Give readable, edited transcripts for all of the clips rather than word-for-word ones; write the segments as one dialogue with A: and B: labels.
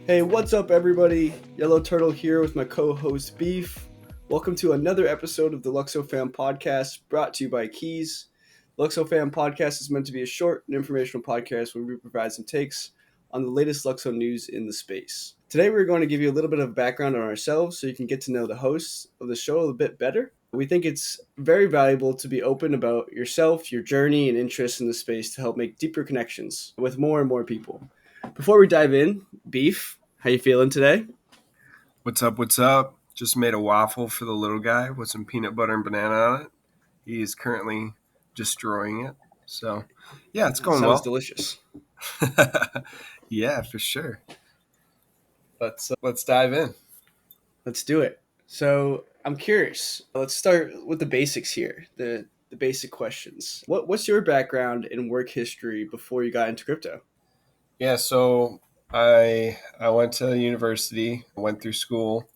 A: Hey, what's up, everybody? Yellowturtle here with my co-host Beef. Welcome to another episode of the LUKSOfam podcast, brought to you by KEEZ. LUKSOfam podcast is meant to be a short and informational podcast where we provide some takes on the latest LUKSO news in the space. Today, we're going to give you a little bit of background on ourselves so you can get to know the hosts of the show a bit better. We think it's very valuable to be open about yourself, your journey, and interests in the space to help make deeper connections with more and more people. Before we dive in, Beef, how you feeling today?
B: What's up? What's up? Just made a waffle for the little guy with some peanut butter and banana on it. He is currently destroying it. So, yeah, it's going
A: Sounds
B: well.
A: delicious.
B: Yeah, for sure. Let's dive in.
A: Let's do it. So I'm curious. Let's start with the basics here. The basic questions. What's your background in work history before you got into crypto?
B: Yeah, so I went to university, went through school,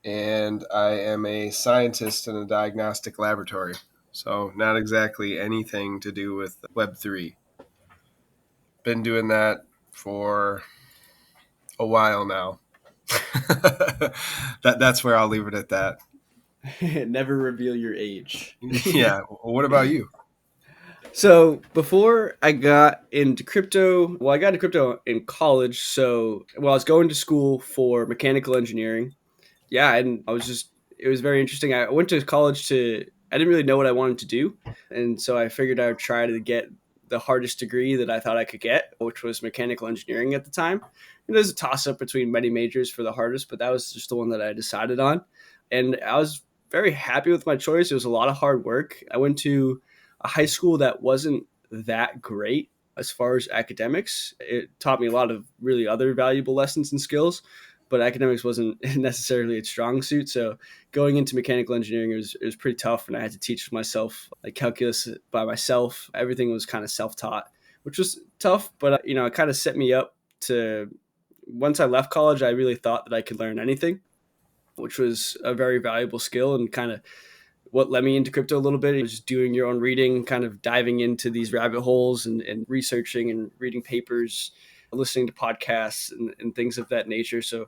B: and I am a scientist in a diagnostic laboratory. So, not exactly anything to do with Web3. Been doing that for a while now. That's where I'll leave it at that.
A: Never reveal your age.
B: Yeah. What about you?
A: So before I got into crypto, I got into crypto in college. So I was going to school for mechanical engineering. Yeah, and it was very interesting. I went to college I didn't really know what I wanted to do. And so I figured I would try to get the hardest degree that I thought I could get, which was mechanical engineering at the time. And there's a toss up between many majors for the hardest, but that was just the one that I decided on. And I was very happy with my choice. It was a lot of hard work. I went to a high school that wasn't that great as far as academics. It taught me a lot of really other valuable lessons and skills, but academics wasn't necessarily its strong suit. So going into mechanical engineering, it was pretty tough, and I had to teach myself like calculus by myself. Everything was kind of self-taught, which was tough, but it kind of set me up to, once I left college, I really thought that I could learn anything, which was a very valuable skill and kind of what led me into crypto a little bit. It was just doing your own reading, kind of diving into these rabbit holes and researching and reading papers, listening to podcasts and things of that nature. So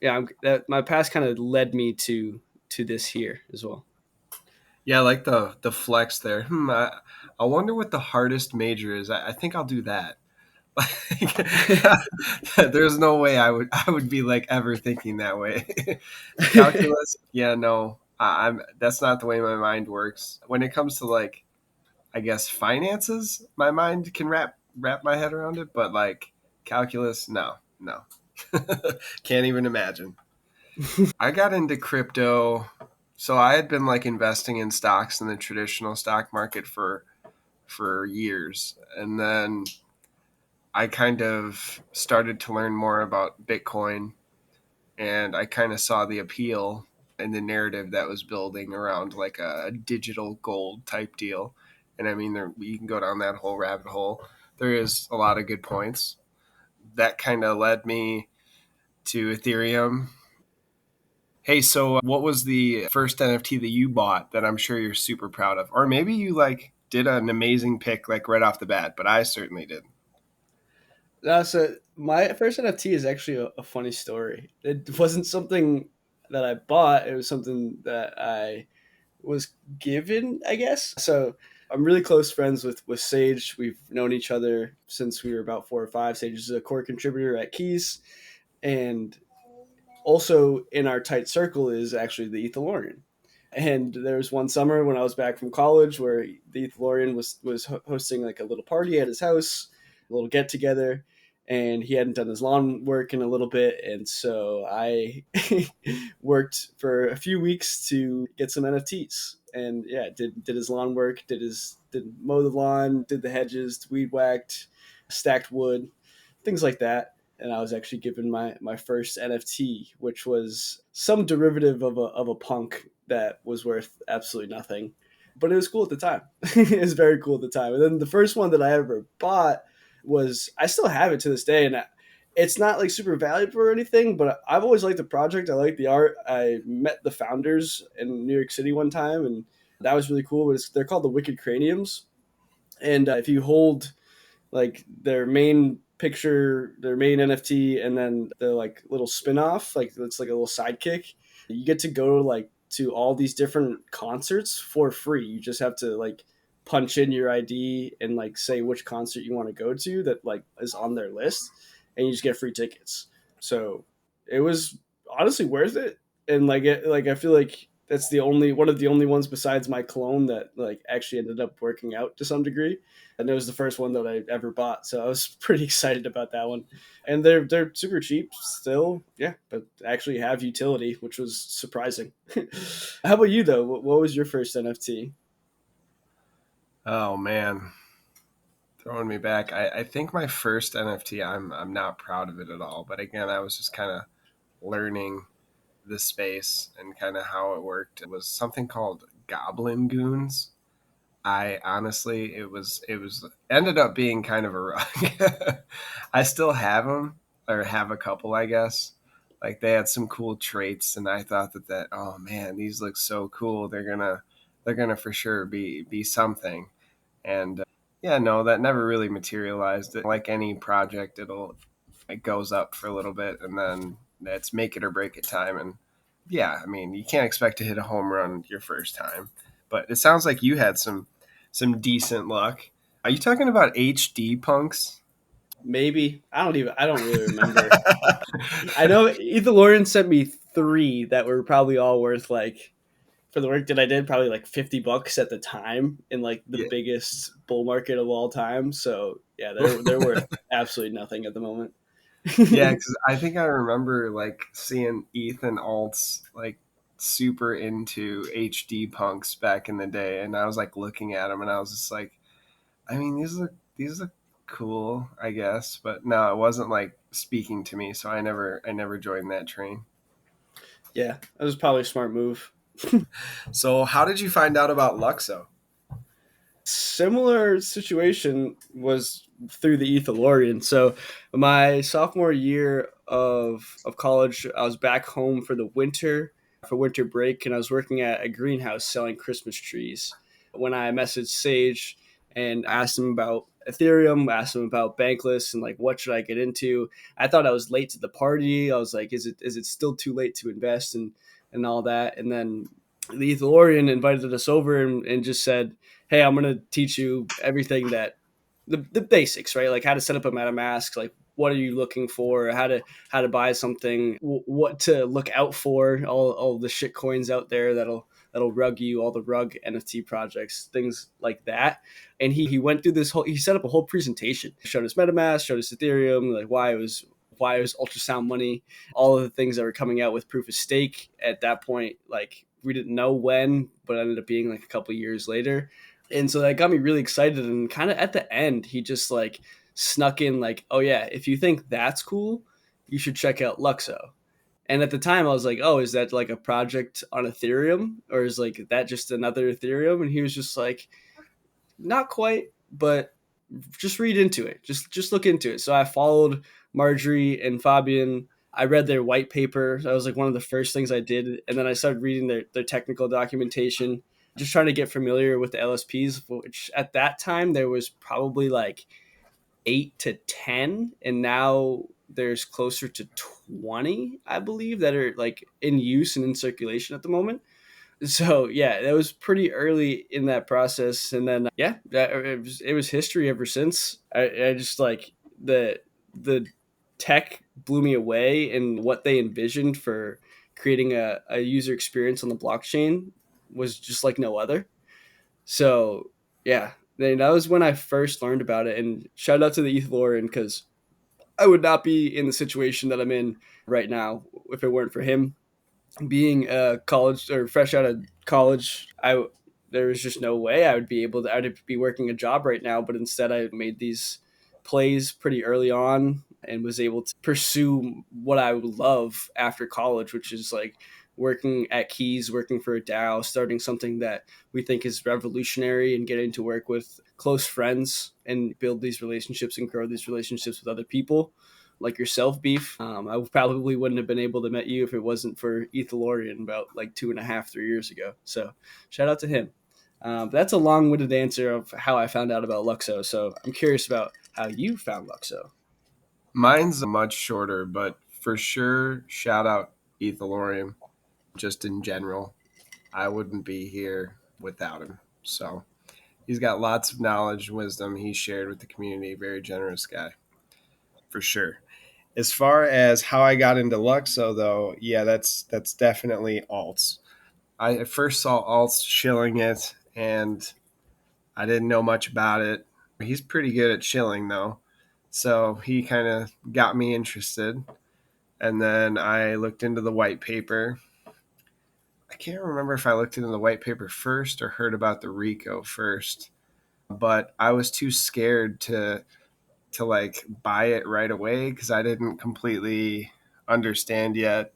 A: yeah, my past kind of led me to this here as well.
B: Yeah, I like the flex there. I wonder what the hardest major is. I think I'll do that. There's no way I would be like ever thinking that way. Calculus, yeah, no, I'm that's not the way my mind works. When it comes to like, I guess finances, my mind can wrap my head around it, but like calculus, no, can't even imagine. I got into crypto, so I had been like investing in stocks in the traditional stock market for years, and then I kind of started to learn more about Bitcoin, and I kind of saw the appeal and the narrative that was building around like a digital gold type deal. And I mean, you can go down that whole rabbit hole. There is a lot of good points. That kind of led me to Ethereum. Hey, so what was the first NFT that you bought that I'm sure you're super proud of? Or maybe you like did an amazing pick like right off the bat, but I certainly did.
A: So my first NFT is actually a funny story. It wasn't something that I bought. It was something that I was given, I guess. So I'm really close friends with Sage. We've known each other since we were about 4 or 5. Sage is a core contributor at KEEZ, and also in our tight circle is actually the Ethylorian. And there was one summer when I was back from college where the Ethylorian was hosting like a little party at his house, a little get together, and he hadn't done his lawn work in a little bit, and so I worked for a few weeks to get some NFTs. And yeah, did his lawn work, did mow the lawn, did the hedges, weed whacked, stacked wood, things like that. And I was actually given my first NFT, which was some derivative of a punk that was worth absolutely nothing. But it was cool at the time. It was very cool at the time. And then the first one that I ever bought was, I still have it to this day, and it's not like super valuable or anything, but I've always liked the project. I like the art. I met the founders in New York City one time, and that was really cool. But they're called the Wicked Craniums, and if you hold like their main picture their main NFT and then the like little spin-off, like it's like a little sidekick. You get to go like to all these different concerts for free. You just have to like punch in your ID and like say which concert you want to go to that like is on their list, and you just get free tickets. So it was honestly worth it. And like I feel like that's the only one of the only ones besides my clone that like actually ended up working out to some degree, and it was the first one that I ever bought. So I was pretty excited about that one. And they're super cheap still, yeah, but actually have utility, which was surprising. How about you though? What was your first NFT?
B: Oh man, throwing me back. I think my first NFT, I'm not proud of it at all. But again, I was just kind of learning the space and kind of how it worked. It was something called Goblin Goons. I honestly, it was ended up being kind of a rug. I still have them, or have a couple, I guess. Like they had some cool traits, and I thought that oh man, these look so cool. They're gonna for sure be something. And yeah, no, that never really materialized. Like any project, it goes up for a little bit, and then it's make it or break it time. And yeah, I mean, you can't expect to hit a home run your first time, but it sounds like you had some decent luck. Are you talking about HD punks?
A: Maybe I don't really remember. I know Ethan Lauren sent me three that were probably all worth like for the work that I did, probably like $50 at the time in like the
B: Yeah.
A: biggest bull market of all time. So yeah, they're worth absolutely nothing at the moment.
B: Yeah, because I think I remember like seeing Ethan Alts like super into HD punks back in the day, and I was like looking at him, and I was just like, I mean, these look cool, I guess, but no, it wasn't like speaking to me, so I never joined that train.
A: Yeah, that was probably a smart move.
B: So, how did you find out about Luxo?
A: Similar situation was through the Ethel. So my sophomore year of college, I was back home for the winter for winter break, and I was working at a greenhouse selling Christmas trees. When I messaged Sage and asked him about Ethereum, asked him about Bankless and like what should I get into, I thought I was late to the party. I was like, is it still too late to invest and all that? And then the Ethel invited us over and just said, hey, I'm going to teach you everything that the basics, right? Like how to set up a MetaMask, like what are you looking for, how to buy something, what to look out for, all the shit coins out there that'll rug you, all the rug NFT projects, things like that. And he went through this whole, he set up a whole presentation, showed us MetaMask, showed us Ethereum, like why it was ultrasound money, all of the things that were coming out with proof of stake at that point. Like we didn't know when, but it ended up being like a couple years later. And so that got me really excited. And kind of at the end, he just like snuck in, like, oh, yeah, if you think that's cool, you should check out Luxo. And at the time, I was like, oh, is that like a project on Ethereum? Or is like that just another Ethereum? And he was just like, not quite, but just read into it. Just look into it. So I followed Marjorie and Fabian. I read their white paper. That was like one of the first things I did. And then I started reading their technical documentation, just trying to get familiar with the LSPs, which at that time there was probably like 8 to 10. And now there's closer to 20, I believe, that are like in use and in circulation at the moment. So yeah, that was pretty early in that process, and then yeah, it was history ever since. I just like the tech blew me away, and what they envisioned for creating a user experience on the blockchain was just like no other. So yeah, then that was when I first learned about it. And shout out to the ETH because I would not be in the situation that I'm in right now if it weren't for him being a college or fresh out of college. There was just no way I would be able to. I'd be working a job right now, but instead I made these plays pretty early on and was able to pursue what I would love after college, which is like working at KEEZ, working for a DAO, starting something that we think is revolutionary, and getting to work with close friends and build these relationships and grow these relationships with other people like yourself, Beef. I probably wouldn't have been able to met you if it wasn't for Ethel about like 2.5, 3 years ago. So shout out to him. But that's a long-winded answer of how I found out about Luxo. So I'm curious about how you found Luxo.
B: Mine's much shorter, but for sure, shout out Ethelorium. Just in general, I wouldn't be here without him. So he's got lots of knowledge, wisdom he shared with the community. Very generous guy, for sure. As far as how I got into Luxo, though, yeah, that's definitely alts. I first saw alts shilling it, and I didn't know much about it. He's pretty good at shilling, though, so he kind of got me interested. And then I looked into the white paper. I can't remember if I looked into the white paper first or heard about the Rico first, but I was too scared to like buy it right away because I didn't completely understand yet,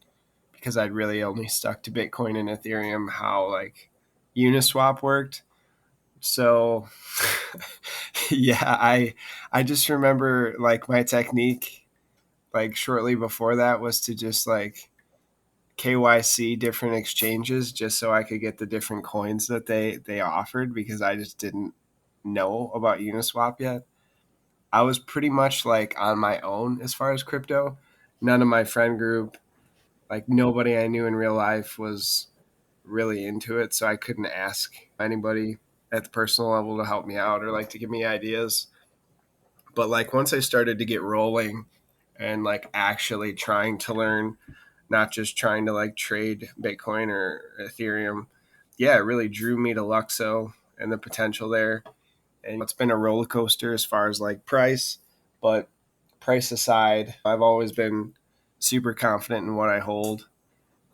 B: because I'd really only stuck to Bitcoin and Ethereum how like Uniswap worked. So yeah, I just remember like my technique like shortly before that was to just like KYC different exchanges just so I could get the different coins that they offered, because I just didn't know about Uniswap yet. I was pretty much like on my own as far as crypto. None of my friend group, like nobody I knew in real life was really into it, so I couldn't ask anybody at the personal level to help me out or like to give me ideas. But like once I started to get rolling and like actually trying to learn, not just trying to like trade Bitcoin or Ethereum, yeah, it really drew me to Luxo and the potential there. And it's been a roller coaster as far as like price, but price aside, I've always been super confident in what I hold.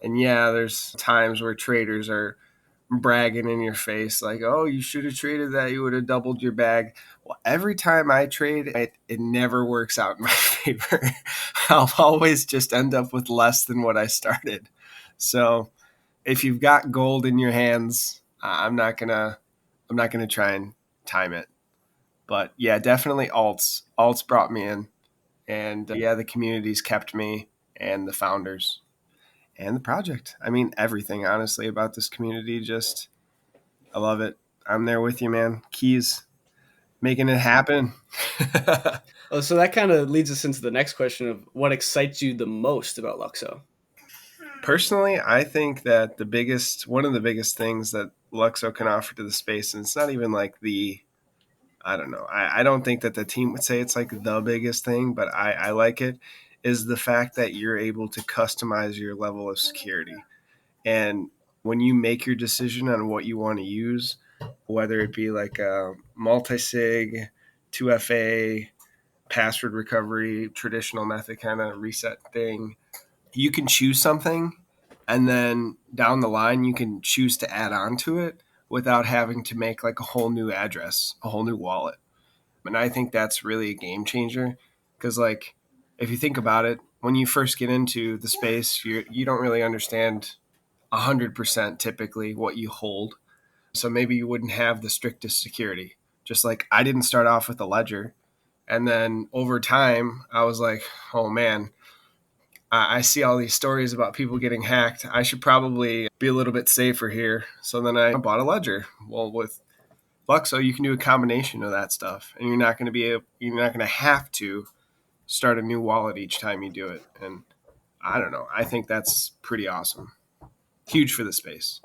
B: And yeah, there's times where traders are bragging in your face, like, oh, you should have traded that. You would have doubled your bag. Well, every time I trade, it never works out in my favor. I'll always just end up with less than what I started. So if you've got gold in your hands, I'm not gonna try and time it. But yeah, definitely alts. Alts brought me in, and yeah, the communities kept me, and the founders and the project. I mean, everything honestly about this community. Just I love it. I'm there with you, man. KEEZ, making it happen.
A: Oh, so that kind of leads us into the next question of what excites you the most about Luxo.
B: Personally, I think that one of the biggest things that Luxo can offer to the space, and it's not even like I don't know. I don't think that the team would say it's like the biggest thing, but I like it, is the fact that you're able to customize your level of security. And when you make your decision on what you want to use, whether it be like a multi-sig, 2FA, password recovery, traditional method kind of reset thing, you can choose something, and then down the line you can choose to add on to it without having to make like a whole new address, a whole new wallet. And I think that's really a game changer, because like if you think about it, when you first get into the space, you don't really understand 100% typically what you hold. So maybe you wouldn't have the strictest security. Just like I didn't start off with a ledger. And then over time, I was like, oh man, I see all these stories about people getting hacked. I should probably be a little bit safer here. So then I bought a ledger. Well, with Luxo, you can do a combination of that stuff, and you're not going to have to start a new wallet each time you do it. And I don't know. I think that's pretty awesome. Huge for the space.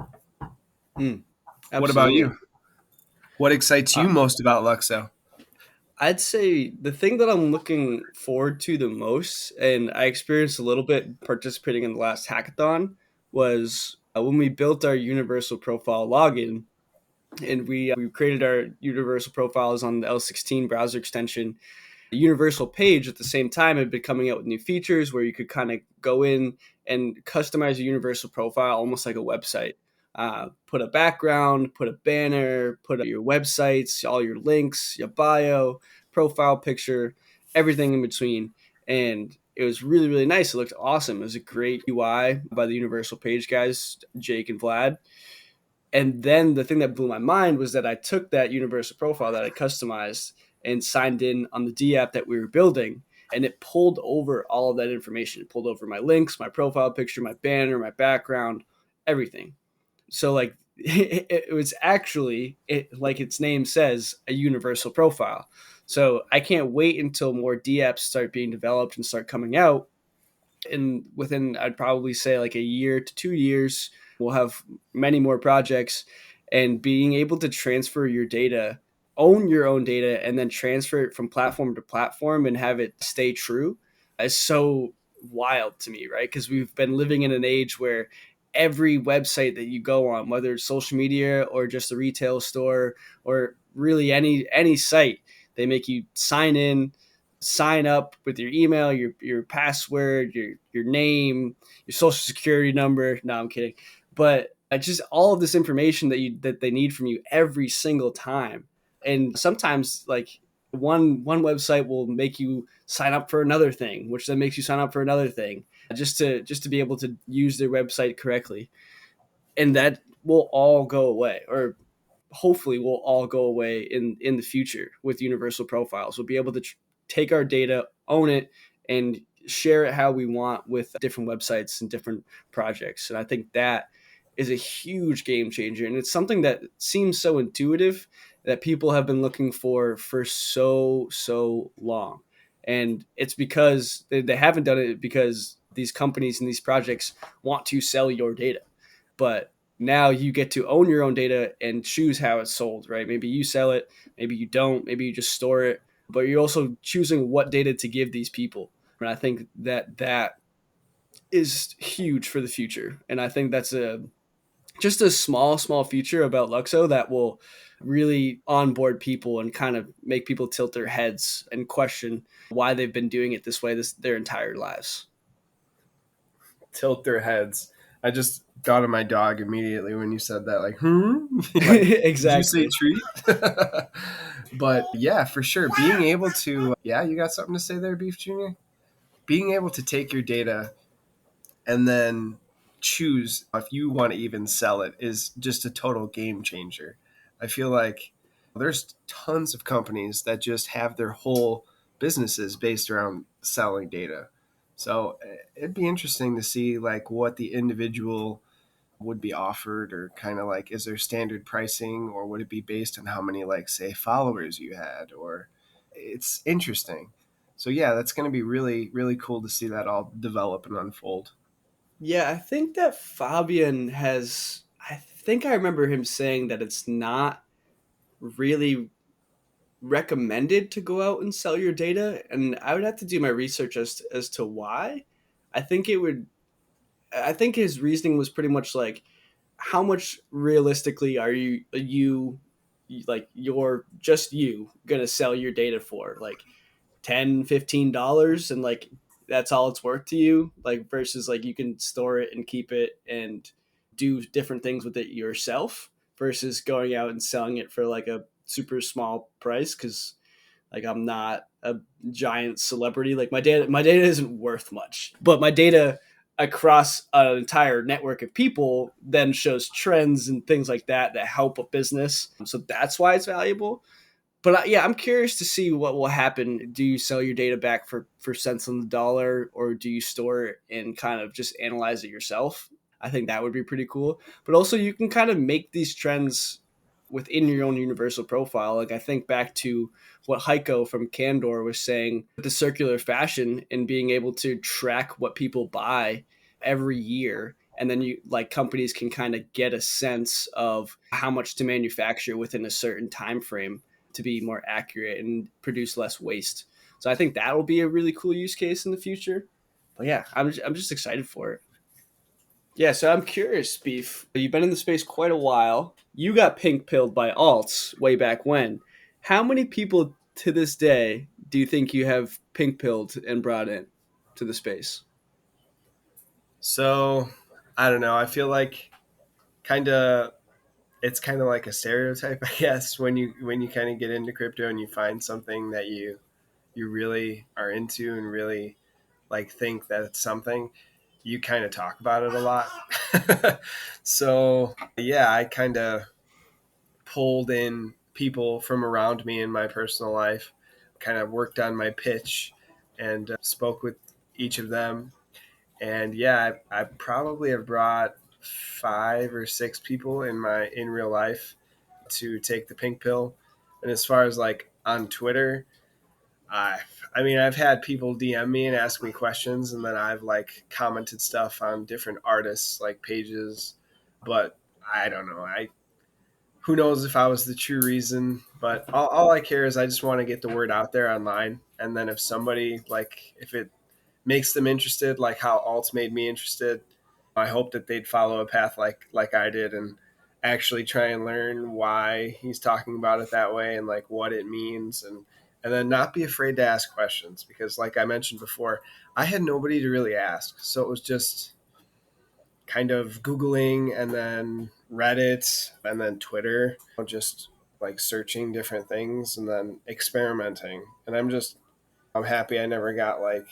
A: Mm,
B: What about
A: absolutely.
B: you? What excites
A: Uh,
B: you most about Luxo?
A: I'd say the thing that I'm looking forward to the most, and I experienced a little bit participating in the last hackathon, was when we built our universal profile login, and we created our universal profiles on the L16 browser extension. Universal page at the same time had been coming out with new features where you could kind of go in and customize a universal profile almost like a website. Put a background, put a banner, put your websites, all your links, your bio, profile picture, everything in between. And it was really, really nice. It looked awesome. It was a great UI by the Universal Page guys, Jake and Vlad. And then the thing that blew my mind was that I took that universal profile that I customized and signed in on the D app that we were building, and it pulled over all of that information. It pulled over my links, my profile picture, my banner, my background, everything. So like it was actually, like its name says, a universal profile. So I can't wait until more DApps start being developed and start coming out. And within, I'd probably say like a year to 2 years, we'll have many more projects, and being able to transfer your data, own your own data, and then transfer it from platform to platform and have it stay true is so wild to me, right? Because we've been living in an age where every website that you go on, whether it's social media or just a retail store or really any site, they make you sign in, sign up with your email, your password, your name, your social security number. No, I'm kidding. But just all of this information that they need from you every single time. And sometimes like one website will make you sign up for another thing, which then makes you sign up for another thing, just to be able to use their website correctly. And that will all go away, or hopefully will all go away in the future with universal profiles. We'll be able to take our data, own it, and share it how we want with different websites and different projects. And I think that is a huge game changer, and it's something that seems so intuitive that people have been looking for so long. And it's because they haven't done it because these companies and these projects want to sell your data. But now you get to own your own data and choose how it's sold, right? Maybe you sell it, maybe you don't, maybe you just store it, but you're also choosing what data to give these people. And I think that is huge for the future. And I think that's a just a small feature about Luxo that will really onboard people and kind of make people tilt their heads and question why they've been doing it this way their entire lives.
B: Tilt their heads. I just thought of my dog immediately when you said that. Like, like, did you say
A: Exactly.
B: treat? But yeah, for sure. Being able to, yeah, you got something to say there, Beef Junior? Being able to take your data and then choose if you want to even sell it is just a total game changer. I feel like there's tons of companies that just have their whole businesses based around selling data. So it'd be interesting to see like what the individual would be offered, or kind of like, is there standard pricing, or would it be based on how many, like, say, followers you had? Or it's interesting. So yeah, that's going to be really, really cool to see that all develop and unfold.
A: Yeah, I think that Fabian has. I think I remember him saying that it's not really recommended to go out and sell your data, and I would have to do my research as to why. I think it would. I think his reasoning was pretty much like, how much realistically are like you're just you gonna sell your data for? Like 10, $15, and like that's all it's worth to you, like versus like you can store it and keep it and do different things with it yourself versus going out and selling it for like a super small price. Because like I'm not a giant celebrity. Like my data isn't worth much, but my data across an entire network of people then shows trends and things like that help a business. So that's why it's valuable. But yeah, I'm curious to see what will happen. Do you sell your data back for cents on the dollar, or do you store it and kind of just analyze it yourself? I think that would be pretty cool. But also, you can kind of make these trends within your own universal profile. Like I think back to what Heiko from Candor was saying with the circular fashion and being able to track what people buy every year. And then you like companies can kind of get a sense of how much to manufacture within a certain time frame to be more accurate and produce less waste. So I think that will be a really cool use case in the future. But yeah, I'm just excited for it. Yeah, so I'm curious, Beef. You've been in the space quite a while. You got pink pilled by alts way back when. How many people to this day do you think you have pink pilled and brought in to the space?
B: So I don't know. I feel like kind of it's kind of like a stereotype, I guess, when you kind of get into crypto and you find something that you really are into and really like think that it's something, you kind of talk about it a lot. So yeah, I kind of pulled in people from around me in my personal life, kind of worked on my pitch, and spoke with each of them. And yeah, I probably have brought 5 or 6 people in real life to take the pink pill. And as far as like on Twitter, I I mean, I've had people DM me and ask me questions, and then I've like commented stuff on different artists like pages, but I don't know. I Who knows if I was the true reason, but all I care is I just want to get the word out there online, and then if somebody like if it makes them interested, like how alts made me interested, I hope that they'd follow a path like I did and actually try and learn why he's talking about it that way and like what it means and then not be afraid to ask questions because like I mentioned before, I had nobody to really ask. So it was just kind of Googling and then Reddit and then Twitter, just like searching different things and then experimenting. And I'm happy I never got like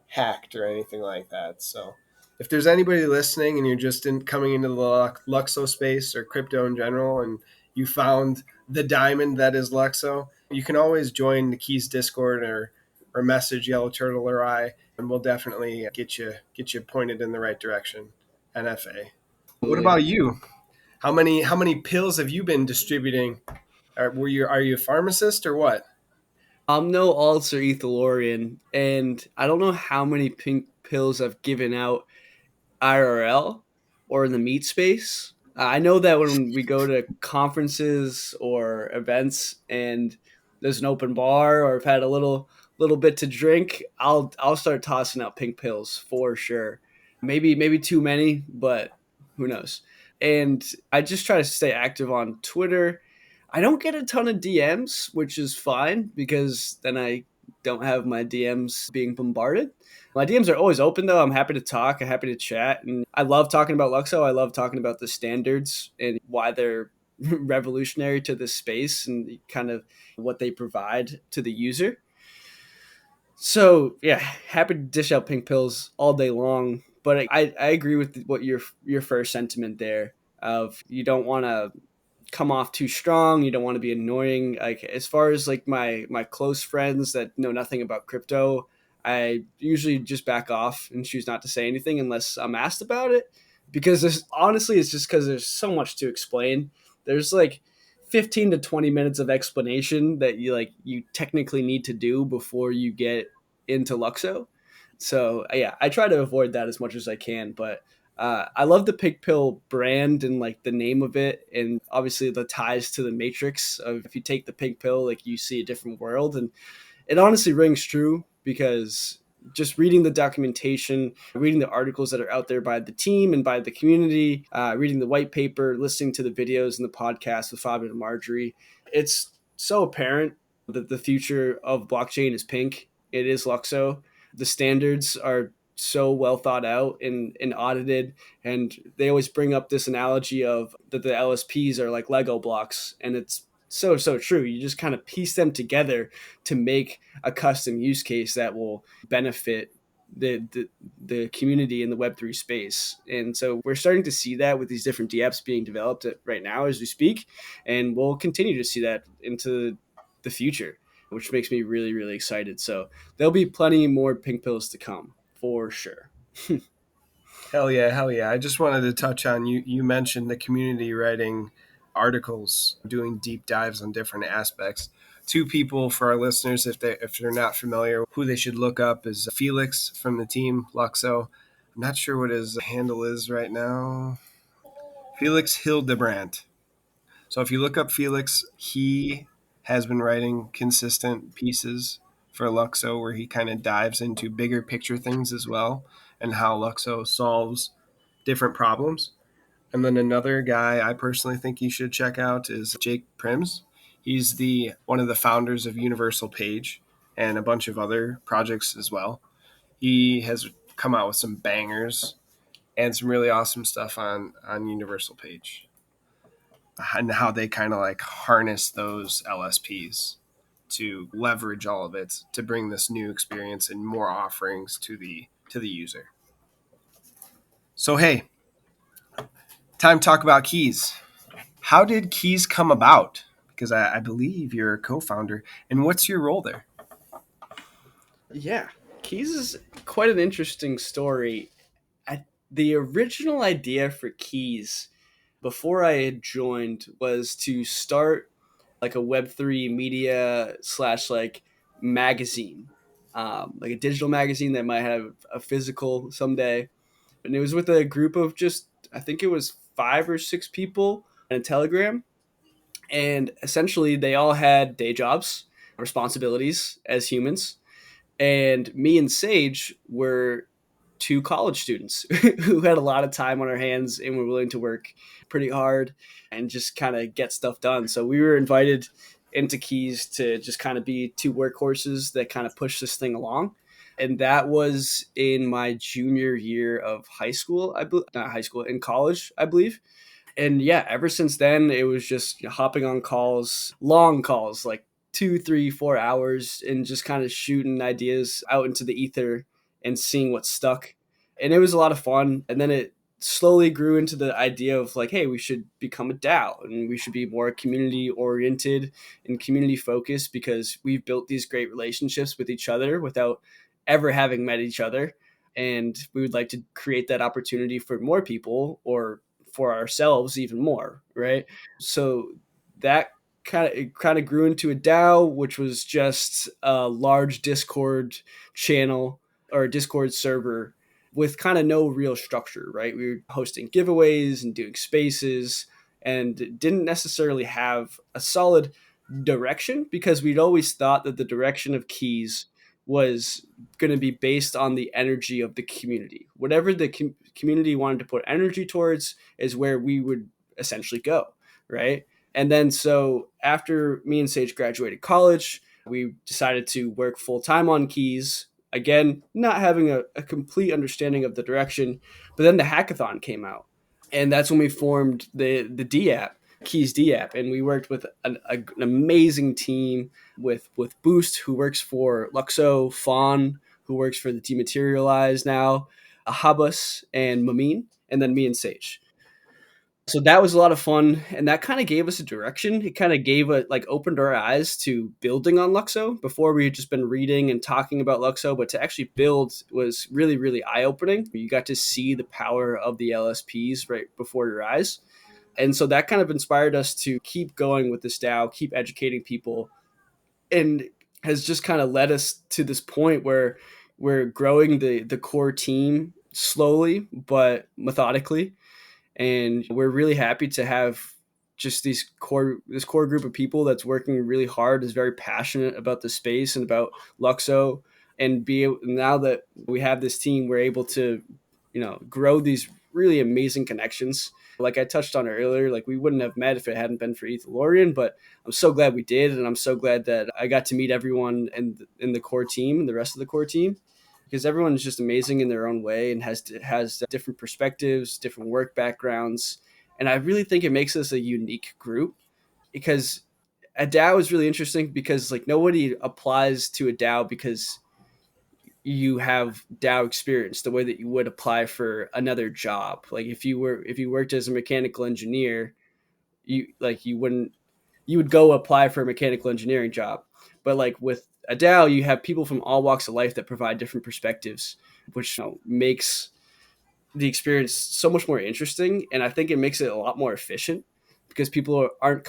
B: hacked or anything like that. So if there's anybody listening and you're just coming into the Luxo space or crypto in general and you found the diamond that is Luxo, you can always join the KEEZ Discord or message Yellowturtle or I, and we'll definitely get you pointed in the right direction. NFA. What
A: Absolutely.
B: about you? How many pills have you been distributing? Are you a pharmacist or what?
A: I'm no alts or Etherian, and I don't know how many pink pills I've given out IRL or in the meat space. I know that when we go to conferences or events and there's an open bar or I've had a little bit to drink, I'll start tossing out pink pills for sure. Maybe too many, but who knows. And I just try to stay active on Twitter. I don't get a ton of DMs, which is fine because then I don't have my DMs being bombarded. My DMs are always open though. I'm happy to talk. I'm happy to chat, and I love talking about Luxo. I love talking about the standards and why they're revolutionary to this space and kind of what they provide to the user. So yeah, happy to dish out pink pills all day long. But I agree with what your first sentiment there of you don't want to come off too strong. You don't want to be annoying. Like as far as like my close friends that know nothing about crypto, I usually just back off and choose not to say anything unless I'm asked about it. Because honestly, it's just because there's so much to explain. There's like 15 to 20 minutes of explanation that you technically need to do before you get into Luxo. So yeah, I try to avoid that as much as I can, but I love the Pig Pill brand and like the name of it, and obviously the ties to the Matrix. Of if you take the Pig Pill, like you see a different world, and it honestly rings true because just reading the documentation, reading the articles that are out there by the team and by the community, reading the white paper, listening to the videos and the podcast with Fabian and Marjorie, it's so apparent that the future of blockchain is pink. It is Luxo. The standards are so well thought out and audited, and they always bring up this analogy of that the LSPs are like Lego blocks, and it's so true. You just kind of piece them together to make a custom use case that will benefit the community in the Web3 space. And so we're starting to see that with these different DApps being developed right now as we speak, and we'll continue to see that into the future, which makes me really excited. So there'll be plenty more pink pills to come for sure.
B: Hell yeah, hell yeah. I just wanted to touch on you mentioned the community writing articles, doing deep dives on different aspects. Two people for our listeners if they're not familiar, who they should look up is Felix from the team Luxo. I'm not sure what his handle is right now. Felix Hildebrandt. So if you look up Felix, he has been writing consistent pieces for Luxo where he kind of dives into bigger picture things as well and how Luxo solves different problems. And then another guy I personally think you should check out is Jake Prims. He's the one of the founders of Universal Page and a bunch of other projects as well. He has come out with some bangers and some really awesome stuff on Universal Page and how they kind of like harness those LSPs to leverage all of it to bring this new experience and more offerings to the user. So hey, time to talk about KEEZ. How did KEEZ come about? Because I believe you're a co-founder, and what's your role there?
A: Yeah, KEEZ is quite an interesting story. The original idea for KEEZ before I had joined was to start like a Web3 media slash like magazine, like a digital magazine that might have a physical someday. And it was with a group of just, I think it was 5 or 6 people in a Telegram. And essentially, they all had day jobs, responsibilities as humans. And me and Sage were two college students who had a lot of time on our hands and were willing to work pretty hard and just kind of get stuff done. So we were invited into KEEZ to just kind of be two workhorses that kind of push this thing along. And that was in my junior year of high school, not high school, in college, I believe. And yeah, ever since then, it was just hopping on calls, long calls, like 2, 3, 4 hours, and just kind of shooting ideas out into the ether and seeing what stuck. And it was a lot of fun. And then it slowly grew into the idea of like, hey, we should become a DAO and we should be more community oriented and community focused because we've built these great relationships with each other without ever having met each other. And we would like to create that opportunity for more people or for ourselves even more, right? So that kind of grew into a DAO, which was just a large Discord channel or a Discord server with kind of no real structure, right? We were hosting giveaways and doing spaces and didn't necessarily have a solid direction because we'd always thought that the direction of KEEZ was going to be based on the energy of the community. Whatever the community wanted to put energy towards is where we would essentially go, right? And then so after me and Sage graduated college, we decided to work full time on KEEZ. Again, not having a complete understanding of the direction, but then the hackathon came out, and that's when we formed the D app, KEEZ D app, and we worked with an amazing team with Boost, who works for LUKSO, Fawn, who works for the Dematerialize now, Habas and Mamin, and then me and Sage. So that was a lot of fun, and that kind of gave us a direction. It kind of gave a like opened our eyes to building on LUKSO. Before we had just been reading and talking about LUKSO, but to actually build was really really eye opening. You got to see the power of the LSPs right before your eyes, and so that kind of inspired us to keep going with this DAO, keep educating people, and has just kind of led us to this point where we're growing the core team slowly but methodically, and we're really happy to have just this core group of people that's working really hard, is very passionate about the space and about LUKSO, and be able, now that we have this team, we're able to grow these really amazing connections. Like I touched on earlier, like we wouldn't have met if it hadn't been for Ethalorian, but I'm so glad we did, and I'm so glad that I got to meet everyone in the core team and the rest of the core team, because everyone is just amazing in their own way and has different perspectives, different work backgrounds, and I really think it makes us a unique group. Because a DAO is really interesting because like nobody applies to a DAO because you have DAO experience the way that you would apply for another job. Like if you worked as a mechanical engineer, you wouldn't, you would go apply for a mechanical engineering job. But like with a DAO, you have people from all walks of life that provide different perspectives, which makes the experience so much more interesting. And I think it makes it a lot more efficient because people aren't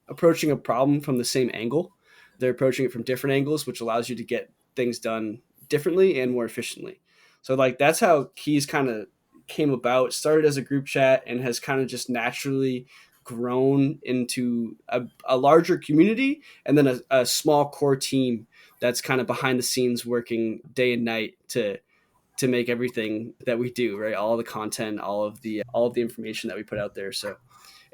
A: approaching a problem from the same angle. They're approaching it from different angles, which allows you to get things done differently and more efficiently. So like that's how KEEZ kind of came about. It started as a group chat and has kind of just naturally grown into a larger community, and then a small core team that's kind of behind the scenes working day and night to make everything that we do, right? All the content, all of the information that we put out there. So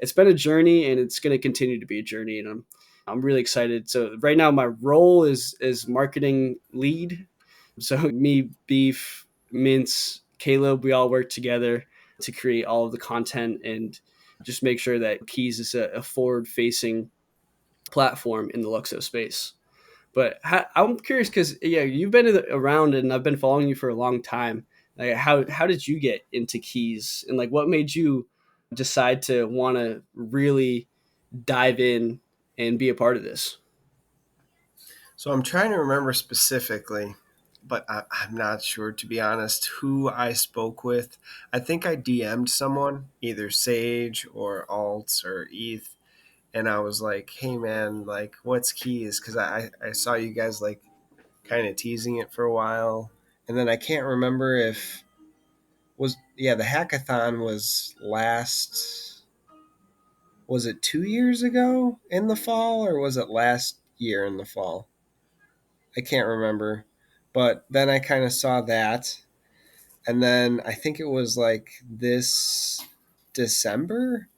A: it's been a journey, and it's going to continue to be a journey, and I'm really excited. So right now my role is marketing lead. So me, Beef, Mince, Caleb, we all work together to create all of the content and just make sure that KEEZ is a forward facing platform in the LUKSO space. But I'm curious because yeah, you've been around and I've been following you for a long time. Like how did you get into KEEZ, and like what made you decide to want to really dive in and be a part of this?
B: So I'm trying to remember specifically, but I'm not sure, to be honest, who I spoke with. I think I DM'd someone, either Sage or Alt or ETH, and I was like, "Hey man, like what's KEEZ?" Because I saw you guys like kind of teasing it for a while, and then I can't remember if was yeah the hackathon was last, was it 2 years ago in the fall or was it last year in the fall? I can't remember, but then I kind of saw that, and then I think it was like this December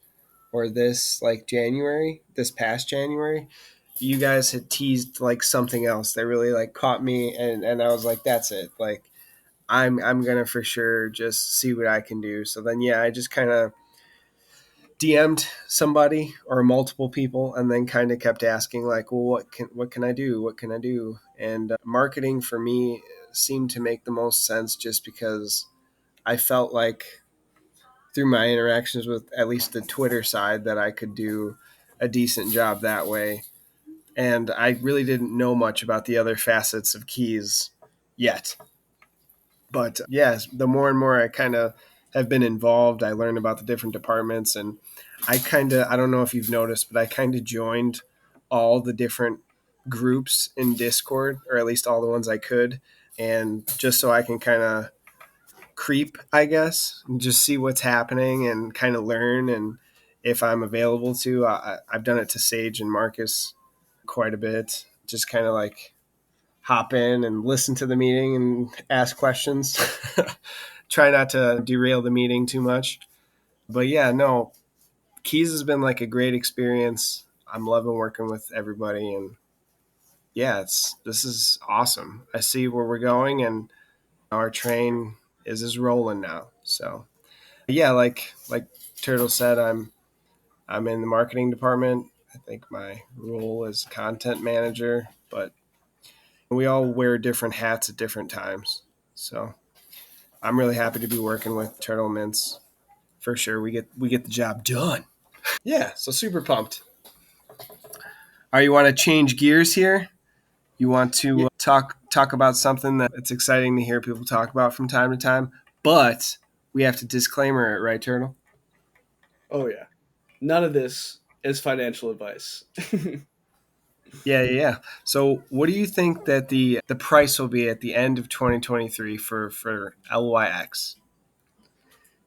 B: or this like January, this past January, you guys had teased like something else that really like caught me, and I was like, that's it. Like I'm gonna for sure just see what I can do. So then yeah, I just kind of DM'd somebody or multiple people, and then kind of kept asking like, well, what can I do? What can I do? And marketing for me seemed to make the most sense just because I felt like through my interactions with at least the Twitter side that I could do a decent job that way. And I really didn't know much about the other facets of KEEZ yet. But yes, the more and more I kind of have been involved, I learned about the different departments, and I don't know if you've noticed, but I kind of joined all the different groups in Discord, or at least all the ones I could, and just so I can kind of creep, I guess, and just see what's happening and kind of learn. And if I'm available to, I've done it to Sage and Marcus quite a bit, just kind of like hop in and listen to the meeting and ask questions. Try not to derail the meeting too much. But yeah, no, KEEZ has been like a great experience. I'm loving working with everybody, and yeah, it's this is awesome. I see where we're going, and our train is rolling now. So yeah, like Turtle said, I'm in the marketing department. I think my role is content manager, but we all wear different hats at different times. So I'm really happy to be working with Turtle Mints. For sure, we get the job done. Yeah, so super pumped. Are you want to change gears here? You want to
A: Yeah.
B: talk about something that it's exciting to hear people talk about from time to time, but we have to disclaimer it, right, Turtle?
A: Oh yeah. None of this is financial advice.
B: Yeah, yeah, yeah. So, what do you think that the price will be at the end of 2023 for LYX?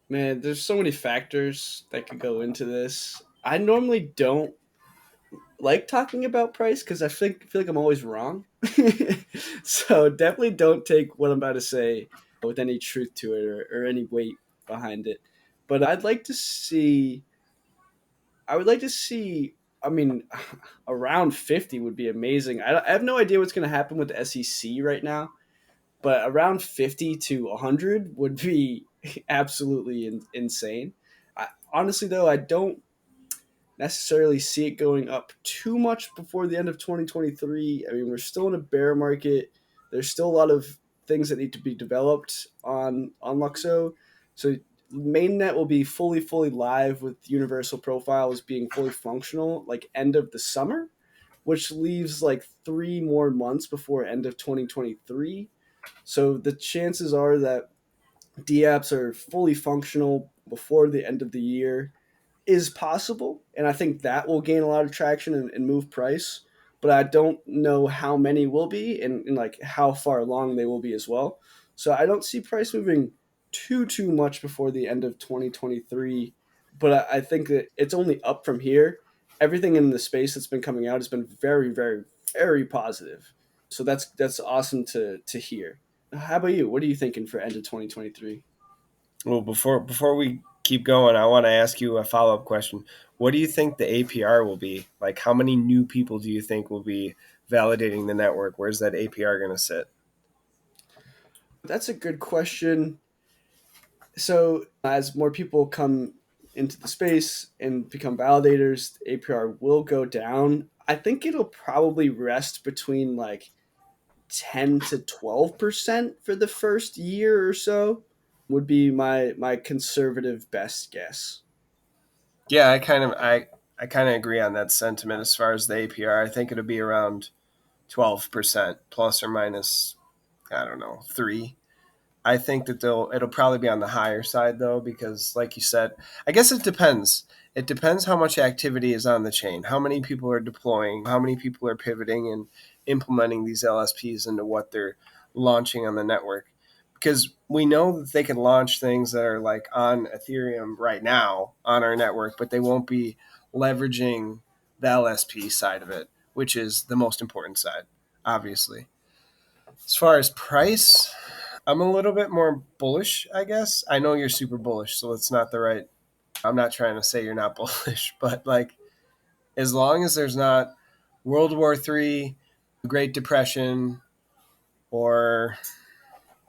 A: Man, there's so many factors that could go into this. I normally don't like talking about price because feel like I'm always wrong. So definitely don't take what I'm about to say with any truth to it or any weight behind it. But I would like to see. I mean, around 50 would be amazing. I have no idea what's going to happen with the SEC right now, but around 50 to 100 would be absolutely insane. Honestly, though, I don't necessarily see it going up too much before the end of 2023. I mean, we're still in a bear market. There's still a lot of things that need to be developed on LUKSO. So mainnet will be fully live with universal profiles being fully functional like end of the summer, which leaves like 3 more months before end of 2023. So the chances are that DApps are fully functional before the end of the year is possible, and I think that will gain a lot of traction and move price. But I don't know how many will be and like how far along they will be as well. So I don't see price moving too much before the end of 2023. But I think that it's only up from here. Everything in the space that's been coming out has been very positive. So that's awesome to hear. How about you? What are you thinking for end of 2023?
B: Well, before we keep going, I want to ask you a follow up question. What do you think the APR will be? Like, how many new people do you think will be validating the network? Where's that APR going to sit?
A: That's a good question. So as more people come into the space and become validators, the APR will go down. I think it'll probably rest between like 10 to 12% for the first year or so would be my conservative best guess.
B: Yeah, I kind of agree on that sentiment as far as the APR. I think it'll be around 12% plus or minus, I don't know, 3. I think that it'll probably be on the higher side though, because like you said, I guess it depends. It depends how much activity is on the chain, how many people are deploying, how many people are pivoting and implementing these LSPs into what they're launching on the network. Because we know that they can launch things that are like on Ethereum right now on our network, but they won't be leveraging the LSP side of it, which is the most important side, obviously. As far as price, I'm a little bit more bullish, I guess. I know you're super bullish, so it's not the right. I'm not trying to say you're not bullish, but like as long as there's not World War III, Great Depression, or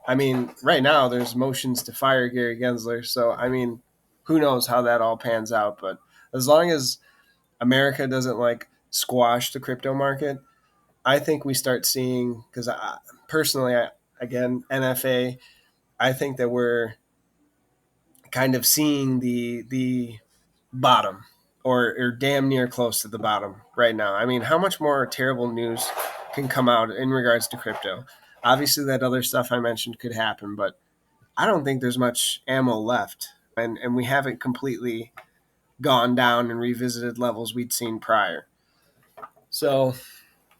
B: I mean, right now there's motions to fire Gary Gensler. So I mean, who knows how that all pans out? But as long as America doesn't like squash the crypto market, I think we start seeing because personally, again, NFA, I think that we're kind of seeing the bottom or damn near close to the bottom right now. I mean, how much more terrible news can come out in regards to crypto? Obviously, that other stuff I mentioned could happen, but I don't think there's much ammo left. And we haven't completely gone down and revisited levels we'd seen prior. So,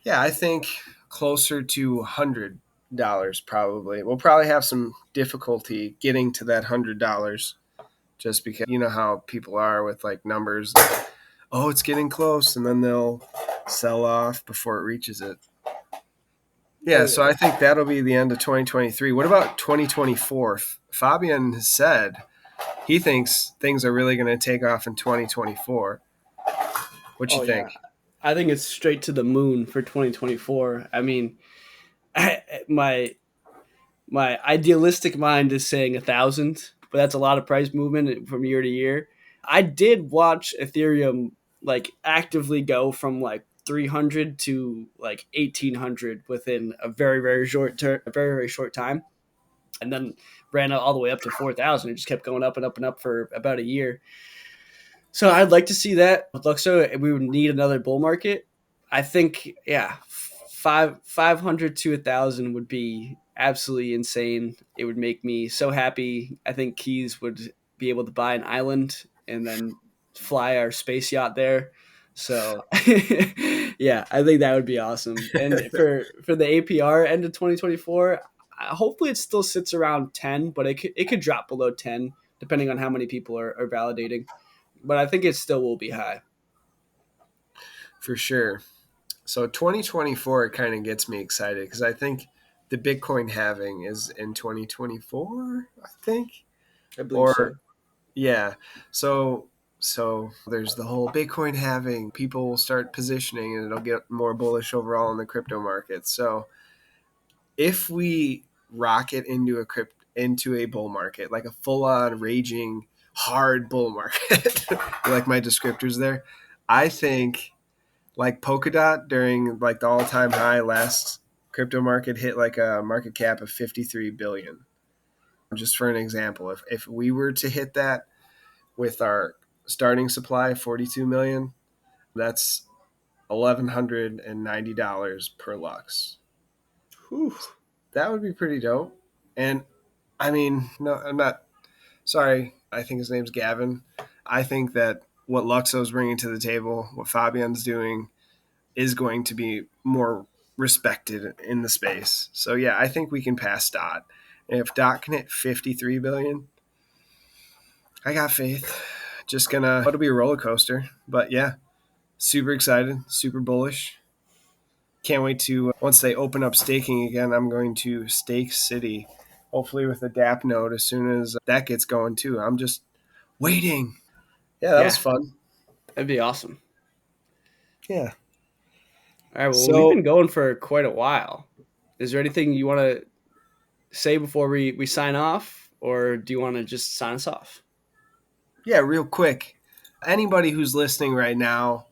B: yeah, I think closer to $100 probably. We'll probably have some difficulty getting to that $100 just because you know how people are with like numbers. Oh, it's getting close, and then they'll sell off before it reaches it.
A: Oh
B: Yeah, so
A: yeah.
B: I think that'll be the end of 2023. What about 2024? Fabian has said he thinks things are really going to take off in 2024. What you
A: Oh
B: think?
A: yeah. I think it's straight to the moon for 2024. I mean, my my idealistic mind is saying 1,000, but that's a lot of price movement from year to year. I did watch Ethereum like actively go from like 300 to like 1,800 within a very short time, and then ran all the way up to 4,000. It just kept going up and up and up for about a year. So I'd like to see that with Luxo. We would need another bull market. I think, yeah, 500 to 1,000 would be absolutely insane. It would make me so happy. I think KEEZ would be able to buy an island and then fly our space yacht there. So yeah, I think that would be awesome. And for the APR end of 2024, hopefully it still sits around 10, but it could drop below 10 depending on how many people are validating, but I think it still will be high.
B: For sure. So 2024 kind of gets me excited because I think the Bitcoin halving is in 2024, I think.
A: I believe
B: Or
A: so.
B: yeah. So there's the whole Bitcoin halving. People will start positioning and it'll get more bullish overall in the crypto market. So if we rocket into a bull market, like a full on raging hard bull market, like my descriptors there, I think like Polkadot during like the all time high last crypto market hit like a market cap of 53 billion. Just for an example, if we were to hit that with our starting supply of 42 million, that's $1,190 per Lux.
A: Whew.
B: That would be pretty dope. And I mean, no, I'm not sorry. I think his name's Gavin. I think that what Luxo's bringing to the table, what Fabian's doing, is going to be more respected in the space. So yeah, I think we can pass Dot. And if Dot can hit 53 billion, I got faith. Just gonna it'll be a roller coaster. But yeah, super excited, super bullish. Can't wait to once they open up staking again, I'm going to stake City. Hopefully with a DApp node as soon as that gets going too. I'm just waiting. Yeah, that was
A: Yeah,
B: fun.
A: that'd be awesome.
B: Yeah.
A: All right. Well, we've
B: So
A: been going for quite a while. Is there anything you want to say before we sign off, or do you want to just sign us off?
B: yeah, real quick. Anybody who's listening right now,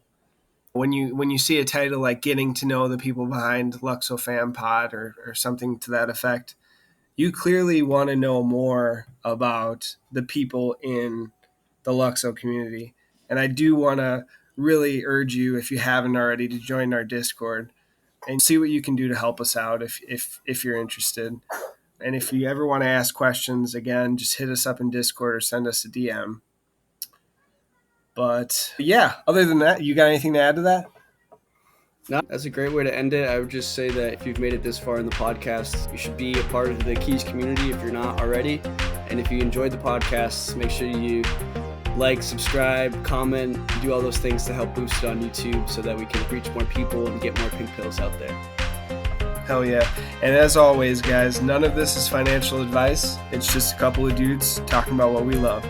B: when you see a title like getting to know the people behind LUKSOfam pod or something to that effect, you clearly want to know more about the people in the Luxo community. And I do want to really urge you, if you haven't already, to join our Discord and see what you can do to help us out if you're interested. And if you ever want to ask questions, again, just hit us up in Discord or send us a DM. But yeah, other than that, you got anything to add to that?
A: No, that's a great way to end it. I would just say that if you've made it this far in the podcast, you should be a part of the KEEZ community if you're not already. And if you enjoyed the podcast, make sure you like, subscribe, comment, do all those things to help boost it on YouTube so that we can reach more people and get more pink pills out there.
B: Hell yeah. And as always, guys, none of this is financial advice. It's just a couple of dudes talking about what we love.